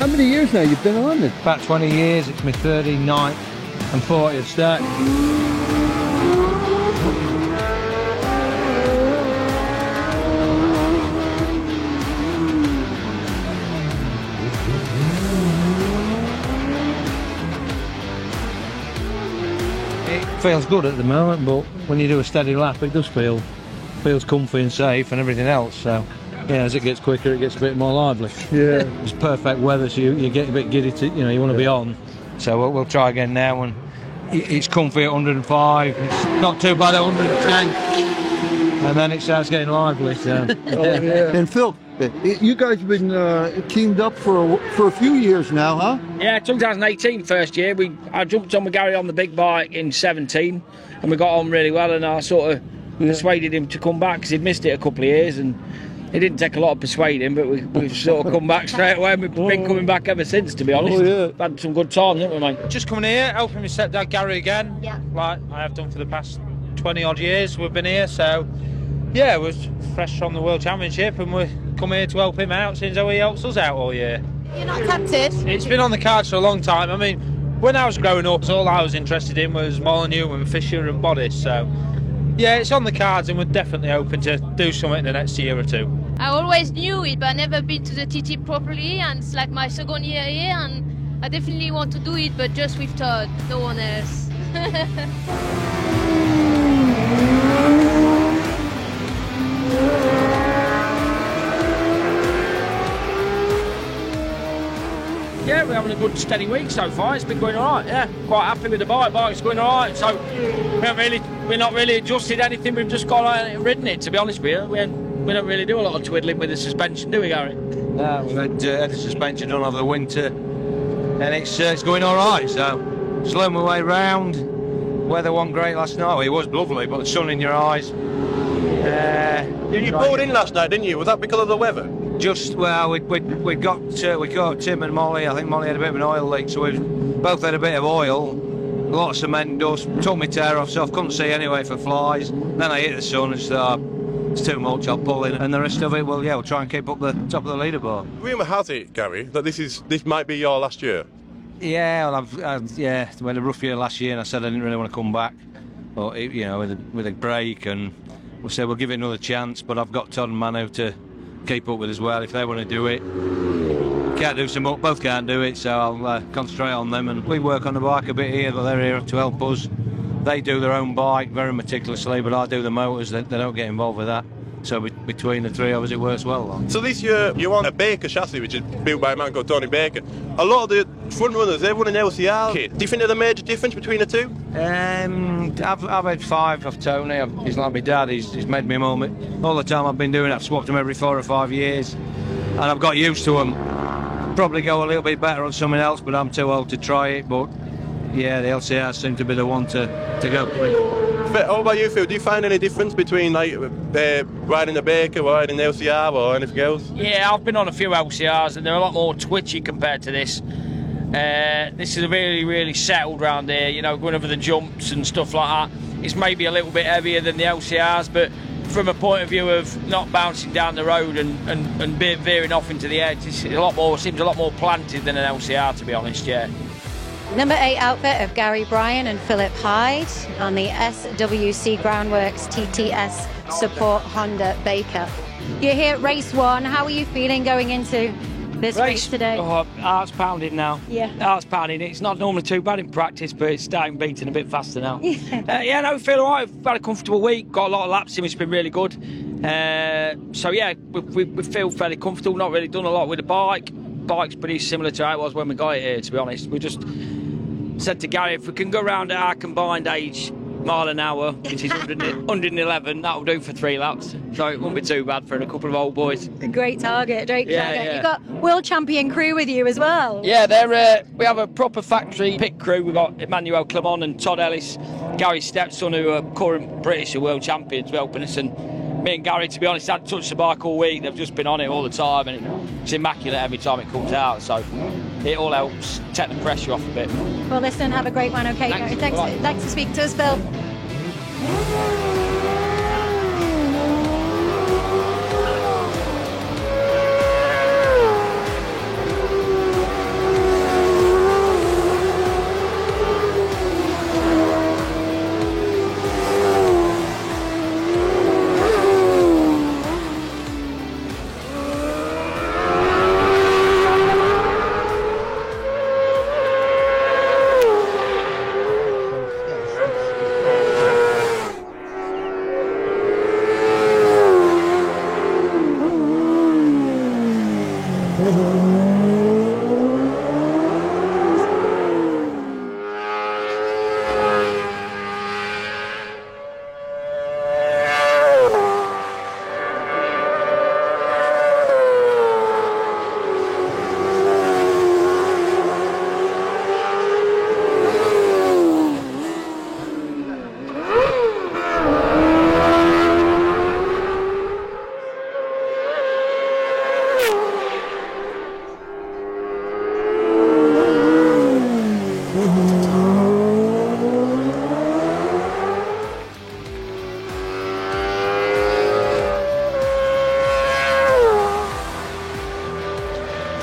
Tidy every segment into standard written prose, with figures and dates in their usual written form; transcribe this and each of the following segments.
How many years now you've been on it? About 20 years. It's my 39th and 40th start. It feels good at the moment, but when you do a steady lap, it does feels comfy and safe and everything else. So, yeah, as it gets quicker, it gets a bit more lively. Yeah. It's perfect weather, so you get a bit giddy. You want to be on. So we'll try again now. And it's comfy at 105. It's not too bad at 110, and then it starts getting lively. So. Oh, yeah. And Phil, you guys have been teamed up for a few years now, huh? Yeah, 2018 first year. I jumped on with Gary on the big bike in 17, and we got on really well. And I sort of persuaded him to come back because he'd missed it a couple of years, and it didn't take a lot of persuading, but we've sort of come back straight away, and we've been coming back ever since, to be honest. Oh, yeah. We've had some good times, haven't we, mate? Just coming here, helping my stepdad Gary again. Yeah. Like I have done for the past 20 odd years we've been here, so yeah, we're fresh from the World Championship and we come here to help him out since he helps us out all year. You're not tempted? It's been on the cards for a long time. I mean, when I was growing up, all I was interested in was Molyneux and Fisher and Bodice, so yeah, it's on the cards and we're definitely hoping to do something in the next year or two. I always knew it, but I never been to the TT properly, and it's like my second year here, and I definitely want to do it, but just with Todd, no one else. Yeah, we're having a good steady week so far. It's been going all right. Yeah, quite happy with the bike. Bike's going all right. So we're not really adjusted anything. We've just got ridden it. To be honest with you, we don't really do a lot of twiddling with the suspension, do we, Gary? No, we've had the suspension done over the winter, and it's going all right. So slow my way round. Weather wasn't great last night. Well, it was lovely, but the sun in your eyes. You pulled in last night, didn't you? Was that because of the weather? Just we got Tim and Molly. I think Molly had a bit of an oil leak, so we both had a bit of oil, a lot of cement dust. Took my tear off, so I couldn't see anyway for flies. Then I hit the sun and thought, it's too much, I'll pull in, and the rest of it, we'll try and keep up the top of the leaderboard. Rumour has it, Gary, that this might be your last year. Yeah, well, we had a rough year last year, and I said I didn't really want to come back, but with a break, and we said we'll give it another chance. But I've got Todd and Manu to keep up with as well if they want to do it. Can't do so much, both can't do it, so I'll concentrate on them, and we work on the bike a bit here, but they're here to help us. They do their own bike very meticulously, but I do the motors. They don't get involved with that. So between the three of us, it works well. So this year, you're on a Baker chassis, which is built by a man called Tony Baker. A lot of the front runners, they've run an LCR kit. Do you think there's a major difference between the two? I've had 5 off Tony. He's like my dad. He's made me all the time I've been doing. I've swapped them every 4 or 5 years, and I've got used to them. Probably go a little bit better on something else, but I'm too old to try it. But yeah, the LCR seemed to be the one to go for. How about you, Phil? Do you find any difference between riding a Baker or riding an LCR or anything else? Yeah, I've been on a few LCRs and they're a lot more twitchy compared to this. This is really, really settled round here, going over the jumps and stuff like that. It's maybe a little bit heavier than the LCRs, but from a point of view of not bouncing down the road and veering off into the edge, it's seems a lot more planted than an LCR, to be honest, yeah. Number 8 outfit of Gary Bryan and Philip Hyde on the SWC Groundworks TTS Support Honda Baker. You're here at race 1. How are you feeling going into this race today? Oh, heart's pounding now. Yeah. Heart's pounding. It's not normally too bad in practice, but it's starting beating a bit faster now. We feel all right. We've had a comfortable week. Got a lot of laps in, which has been really good. We feel fairly comfortable. Not really done a lot with the bike. Bike's pretty similar to how it was when we got it here, to be honest. We just said to Gary, if we can go round at our combined age, mile an hour, which is 111, that'll do for 3 laps. So it won't be too bad for a couple of old boys. A great target, Yeah. You've got world champion crew with you as well. Yeah, we have a proper factory pit crew. We've got Emmanuel Clement and Todd Ellis, Gary's stepson, who are current British world champions, helping us. And me and Gary, to be honest, hadn't touched the bike all week. They've just been on it all the time, and it's immaculate every time it comes out. So it all helps take the pressure off a bit. Well, listen, have a great one, okay? Thanks for speaking to us, Phil.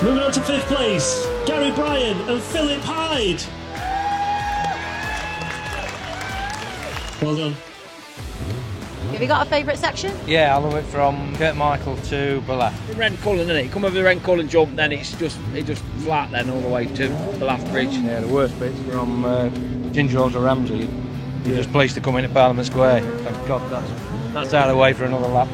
Moving on to 5th place, Gary Bryan and Philip Hyde. Well done. Have you got a favourite section? Yeah, I love it from Kurt Michael to Ballaugh. Rent Cullen, isn't it? You come over the Rent Cullen jump, then it just flat then all the way to Ballaugh Bridge. Yeah, the worst bit's from Ginger Hall to Ramsey. You just pleased to come into Parliament Square. Thank God that's out of the way for another lap.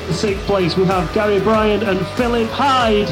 In 6th place we have Gary Bryan and Philip Hyde.